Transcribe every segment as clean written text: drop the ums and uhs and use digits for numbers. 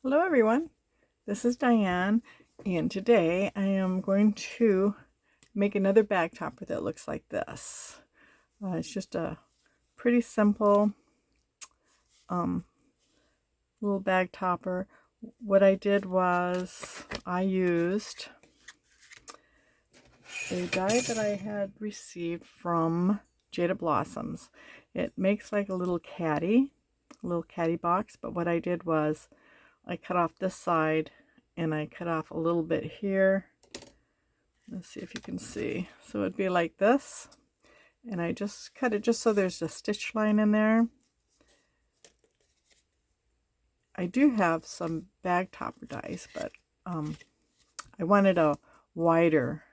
Hello everyone, this is Diane, and today I am going to make another bag topper that looks like this. It's just a pretty simple little bag topper. What I did was I used a die that I had received from Jaded Blossoms. It makes like a little caddy box, but what I did was I cut off this side and I cut off a little bit here. Let's see if you can see. So it'd be like this, and I just cut it just so there's a stitch line in there. I do have some bag topper dies, but I wanted a wider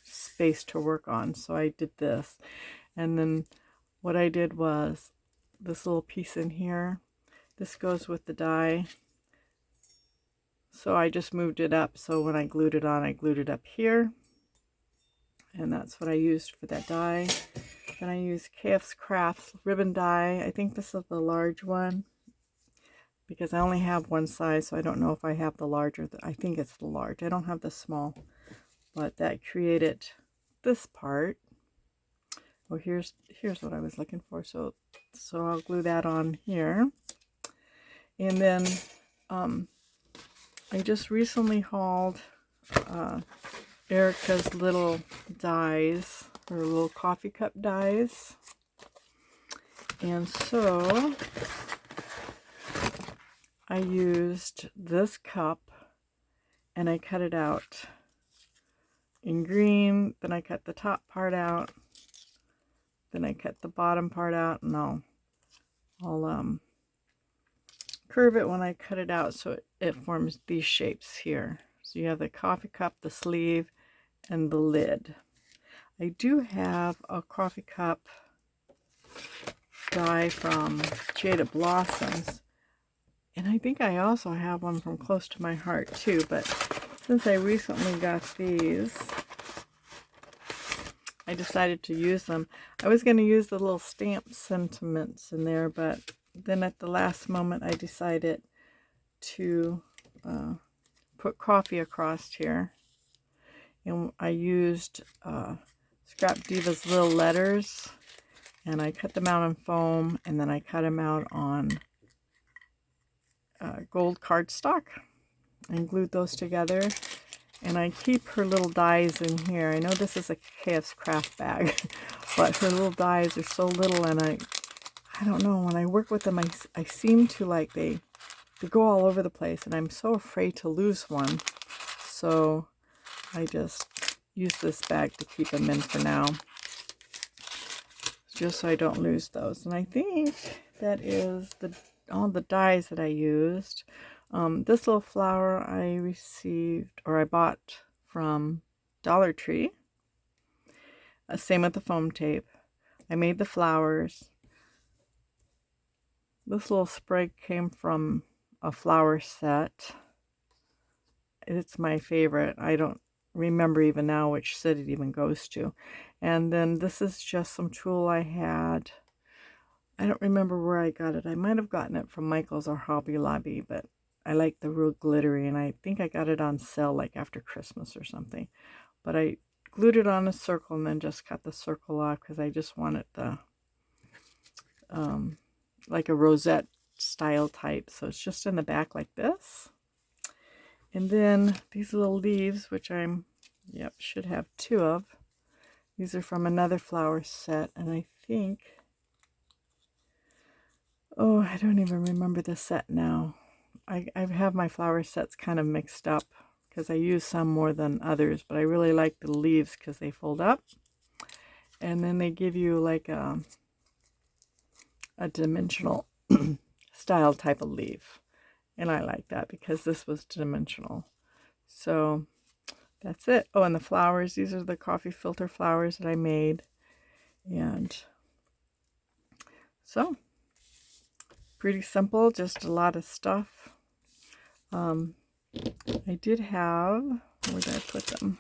space to work on, so I did this. And then what I did was this little piece in here, this goes with the die, so I just moved it up, so when I glued it on, I glued it up here, and that's what I used for that die. Then I used KSCraft ribbon die. I think this is the large one because I only have one size, so I don't know if I have the large or I think it's the large. I don't have the small, but that created this part. Oh, here's what I was looking for. So I'll glue that on here, and then I just recently hauled Erica's little dies, her little coffee cup dies, and so I used this cup and I cut it out in green, then I cut the top part out, then I cut the bottom part out, and I'll curve it when I cut it out so it forms these shapes here. So you have the coffee cup, the sleeve, and the lid. I do have a coffee cup die from Jaded Blossoms, and I think I also have one from Close to My Heart too, but since I recently got these, I decided to use them. I was going to use the little stamp sentiments in there, but then at the last moment I decided to put coffee across here, and I used Scrapdiva's little letters, and I cut them out on foam, and then I cut them out on gold cardstock and glued those together. And I keep her little dies in here. I know this is a KSCraft bag, but her little dies are so little, and I don't know, when I work with them, I seem to like they go all over the place, and I'm so afraid to lose one. So I just use this bag to keep them in for now, just so I don't lose those. And I think that is all the dies that I used. This little flower I bought from Dollar Tree. Same with the foam tape. I made the flowers. This little sprig came from a flower set. It's my favorite. I don't remember even now which set it even goes to. And then this is just some tulle I had. I don't remember where I got it. I might have gotten it from Michael's or Hobby Lobby, but I like the real glittery, and I think I got it on sale like after Christmas or something. But I glued it on a circle and then just cut the circle off because I just wanted the like a rosette style type. So it's just in the back like this. And then these little leaves, which should have two of. These are from another flower set, and I think, oh, I don't even remember the set now. I have my flower sets kind of mixed up because I use some more than others, but I really like the leaves because they fold up, and then they give you like a dimensional style type of leaf, and I like that because this was dimensional. So that's it. Oh, and the flowers, these are the coffee filter flowers that I made, and so pretty simple, just a lot of stuff. I did have, where did I put them?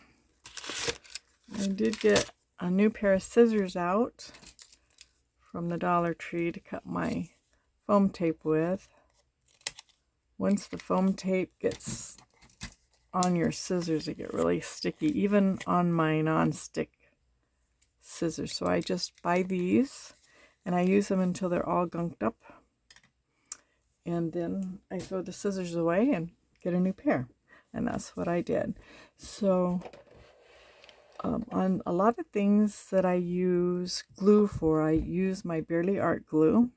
I did get a new pair of scissors out from the Dollar Tree to cut my foam tape with. Once the foam tape gets on your scissors, they get really sticky, even on my non-stick scissors. So I just buy these and I use them until they're all gunked up. And then I throw the scissors away and get a new pair. And that's what I did. So on a lot of things that I use glue for, I use my Barely Art glue.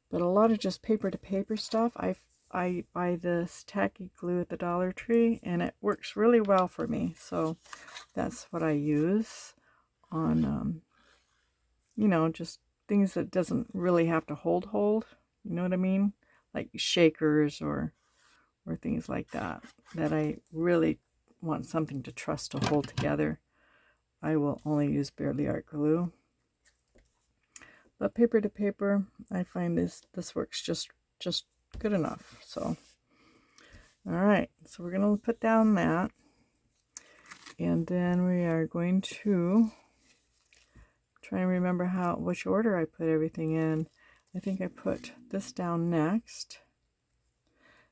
But a lot of just paper to paper stuff, I buy this tacky glue at the Dollar Tree, and it works really well for me. So that's what I use on, you know, just things that doesn't really have to hold. You know what I mean? Like shakers or things like that, that I really want something to trust to hold together. I will only use Barely Art glue. But paper to paper, I find this works just good enough. So, all right, so we're gonna put down that, and then we are going to try and remember which order I put everything in. I think I put this down next.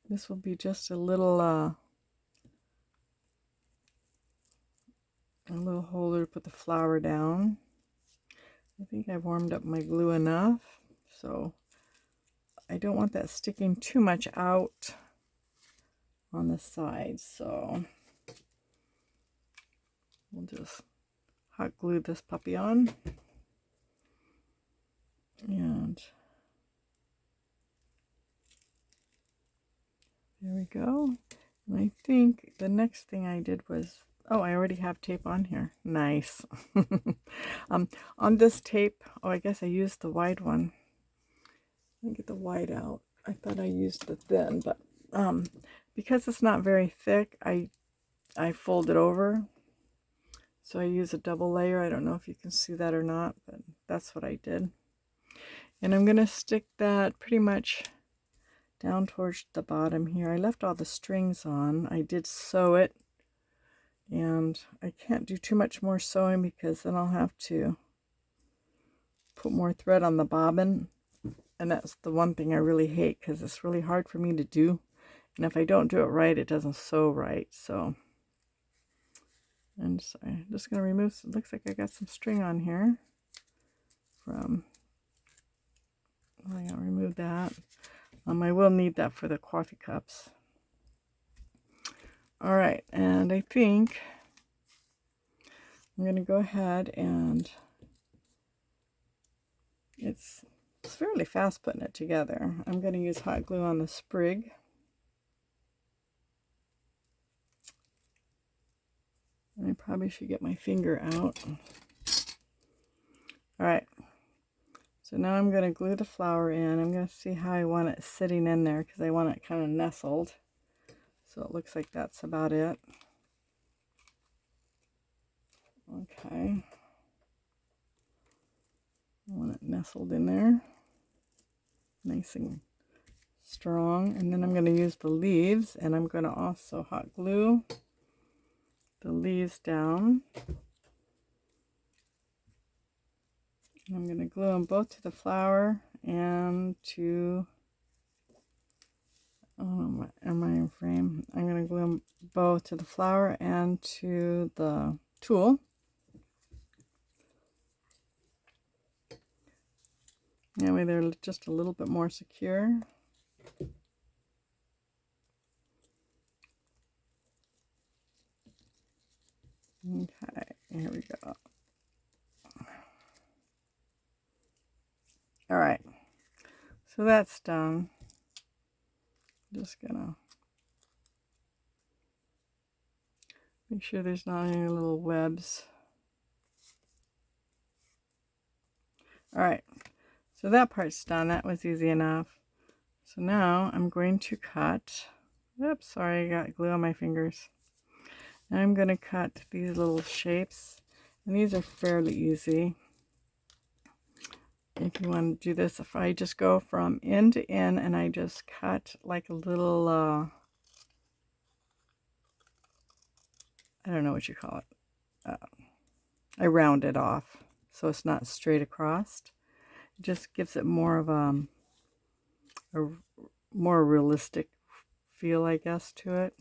This will be just a little holder to put the flower down. I think I've warmed up my glue enough, so I don't want that sticking too much out on the sides. So we'll just hot glue this puppy on, and there we go. And I think the next thing I did was, oh, I already have tape on here. Nice. On this tape, oh, I guess I used the wide one. Let me get the wide out. I thought I used the thin, but because it's not very thick, I fold it over. So I use a double layer. I don't know if you can see that or not, but that's what I did. And I'm going to stick that pretty much down towards the bottom here. I left all the strings on. I did sew it, and I can't do too much more sewing because then I'll have to put more thread on the bobbin, and that's the one thing I really hate because it's really hard for me to do, and if I don't do it right, it doesn't sew right. So I'm just going to remove, it looks like I got some string on here from, I'm going to remove that. I will need that for the coffee cups. All right, and I think I'm going to go ahead and it's fairly fast putting it together. I'm going to use hot glue on the sprig. I probably should get my finger out. All right, so now I'm going to glue the flower in. I'm going to see how I want it sitting in there because I want it kind of nestled. So it looks like that's about it. Okay. I want it nestled in there. Nice and strong. And then I'm going to use the leaves, and I'm going to also hot glue the leaves down. I'm going to glue them both to the flower and to, oh, am I in frame? I'm going to glue them both to the flower and to the tool. That way they're just a little bit more secure. Okay, here we go. All right, so that's done. Just gonna make sure there's not any little webs. All right, so that part's done. That was easy enough. So now I'm going to cut. Oops, sorry, I got glue on my fingers. Now I'm going to cut these little shapes, and these are fairly easy. If you want to do this, if I just go from end to end and I just cut like a little, I don't know what you call it. I round it off so it's not straight across. It just gives it more of a more realistic feel, I guess, to it.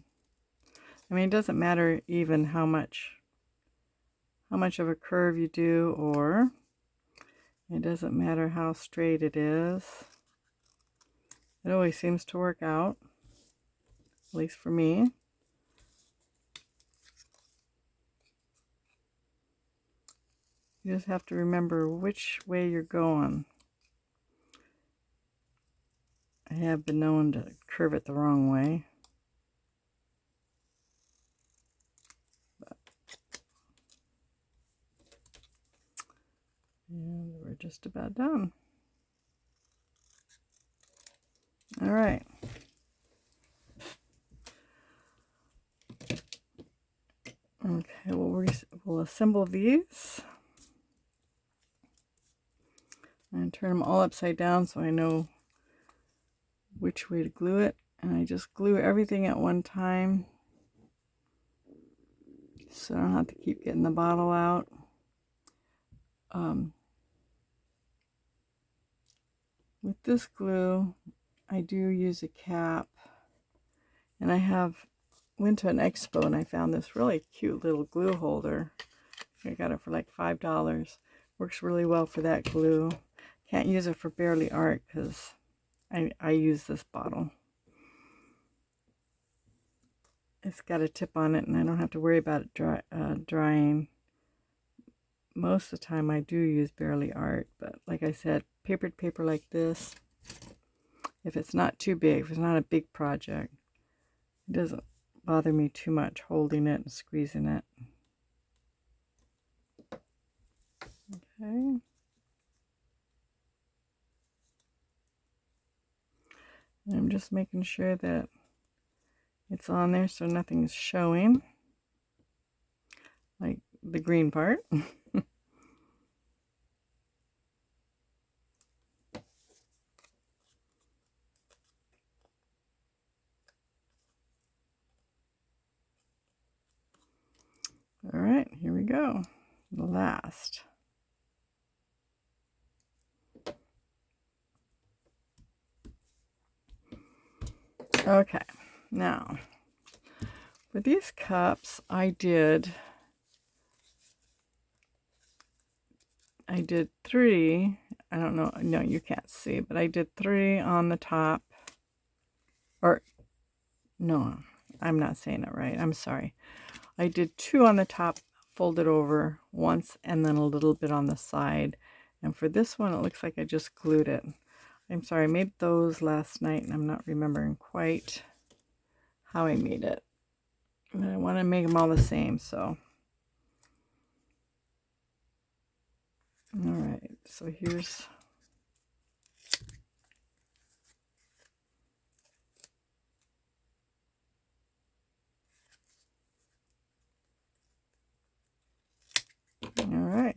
I mean, it doesn't matter even how much of a curve you do, or it doesn't matter how straight it is. It always seems to work out, at least for me. You just have to remember which way you're going. I have been known to curve it the wrong way. And we're just about done. All right. Okay, we'll assemble these. And turn them all upside down so I know which way to glue it. And I just glue everything at one time, so I don't have to keep getting the bottle out. With this glue, I do use a cap. And I went to an expo and I found this really cute little glue holder. I got it for like $5. Works really well for that glue. Can't use it for Barely Art because I use this bottle. It's got a tip on it and I don't have to worry about it drying. Most of the time I do use Barely Art, but like I said, papered paper like this, if it's not too big, if it's not a big project, it doesn't bother me too much holding it and squeezing it. Okay. And I'm just making sure that it's on there so nothing's showing, like the green part. All right, here we go. The last. Okay, now for these cups, I did 3. I don't know, no, you can't see, but I did 3 on the top. Or, no, I'm not saying it right. I'm sorry. I did 2 on the top, folded over once, and then a little bit on the side. And for this one, it looks like I just glued it. I'm sorry, I made those last night, and I'm not remembering quite how I made it. But I want to make them all the same, so. All right, so here's. All right.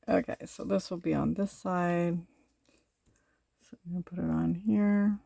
Okay, so this will be on this side. So I'm going to put it on here.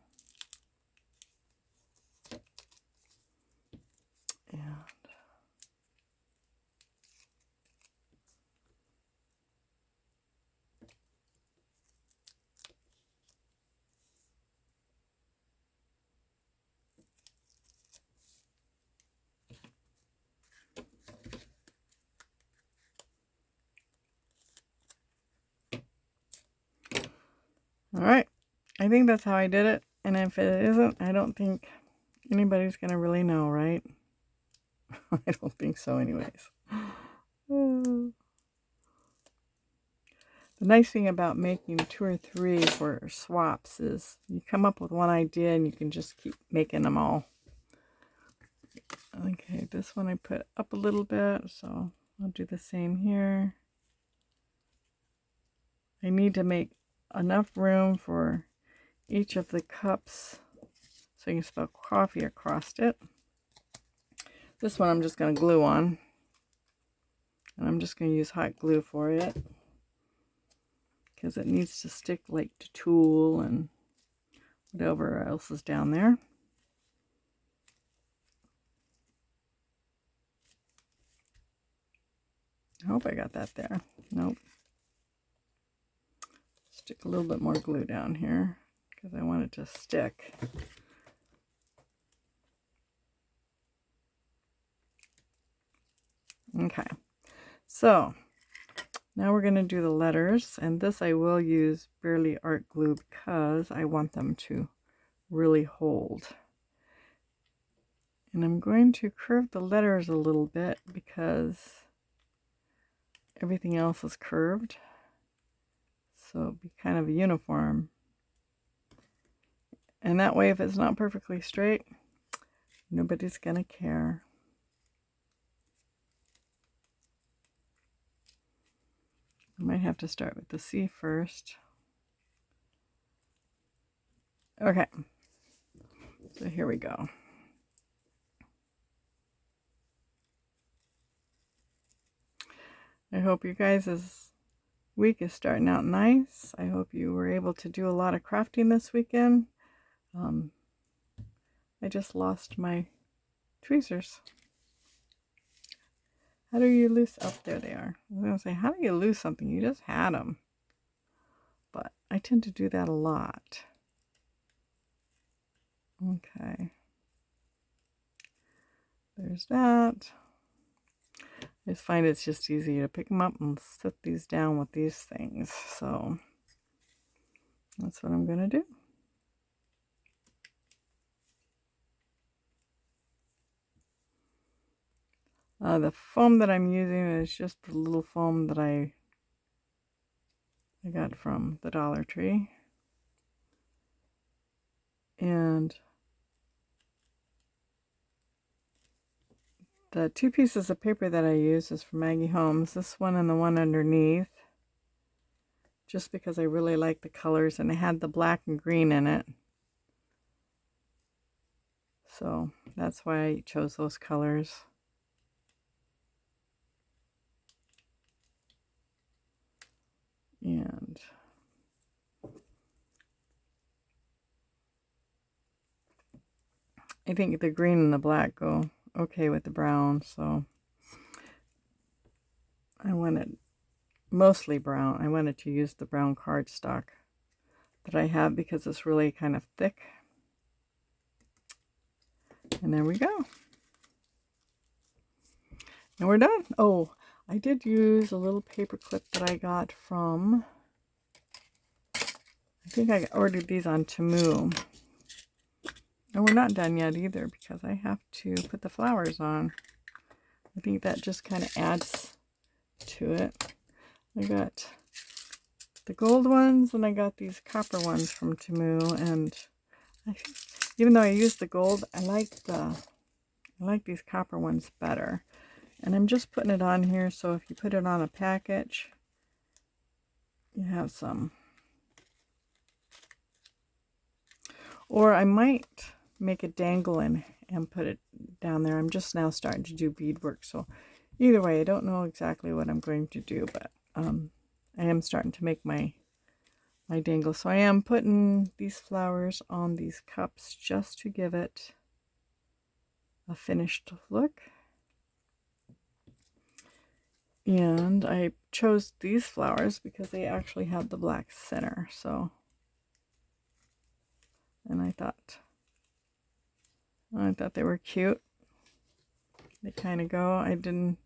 And all right, I think that's how I did it. And if it isn't, I don't think anybody's going to really know, right? I don't think so anyways. The nice thing about making 2 or 3 for swaps is you come up with one idea and you can just keep making them all. Okay, this one I put up a little bit, so I'll do the same here. I need to make enough room for each of the cups so you can spell coffee across it. This one I'm just going to glue on, and I'm just going to use hot glue for it because it needs to stick like to tulle and whatever else is down there. I hope I got that there. Nope. Stick a little bit more glue down here because I want it to stick. Okay, so now we're going to do the letters, and this I will use Barely Art Glue because I want them to really hold. And I'm going to curve the letters a little bit because everything else is curved. So it'll be kind of uniform. And that way, if it's not perfectly straight, nobody's going to care. I might have to start with the C first. Okay, so here we go. I hope you guys' week is starting out nice. I hope you were able to do a lot of crafting this weekend. I just lost my tweezers. How do you lose? Oh, there they are. I was going to say, how do you lose something? You just had them. But I tend to do that a lot. Okay. There's that. I just find it's just easy to pick them up and set these down with these things. So that's what I'm going to do. The foam that I'm using is just the little foam that I got from the Dollar Tree. And the 2 pieces of paper that I use is from Maggie Holmes, this one and the one underneath, just because I really like the colors, and it had the black and green in it. So that's why I chose those colors. And I think the green and the black go okay with the brown, so I wanted mostly brown. I wanted to use the brown cardstock that I have because it's really kind of thick. And there we go. And we're done. Oh, I did use a little paper clip that I got from, I think I ordered these on Temu. And we're not done yet either because I have to put the flowers on. I think that just kind of adds to it. I got the gold ones and I got these copper ones from Temu, and even though I used the gold, I like these copper ones better. And I'm just putting it on here, so if you put it on a package, you have some. Or I might make a dangle and put it down there. I'm just now starting to do beadwork, so either way, I don't know exactly what I'm going to do, but I am starting to make my dangle. So I am putting these flowers on these cups just to give it a finished look. And I chose these flowers because they actually have the black center. So, and I thought they were cute. They kind of go. I didn't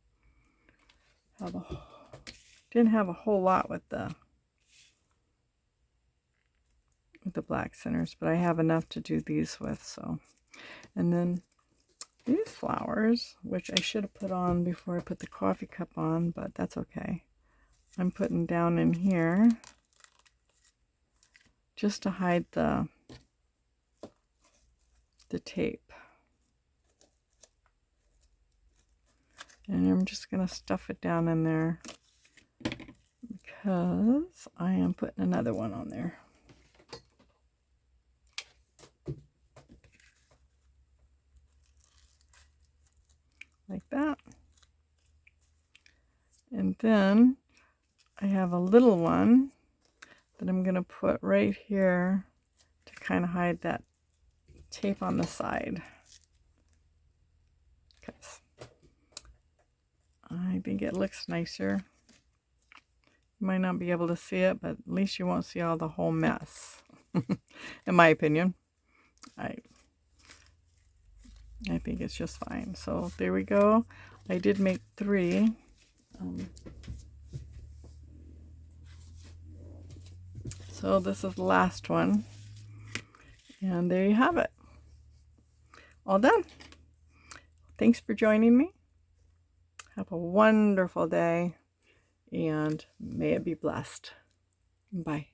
have a whole lot with the black centers, but I have enough to do these with. So, and then these flowers, which I should have put on before I put the coffee cup on, but that's okay. I'm putting down in here just to hide the tape. And I'm just going to stuff it down in there because I am putting another one on there. Like that. And then I have a little one that I'm going to put right here to kind of hide that tape on the side. Because I think it looks nicer. You might not be able to see it, but at least you won't see all the whole mess. In my opinion. I think it's just fine. So there we go. I did make 3. So this is the last one. And there you have it. All done. Thanks for joining me. Have a wonderful day, and may it be blessed. Bye.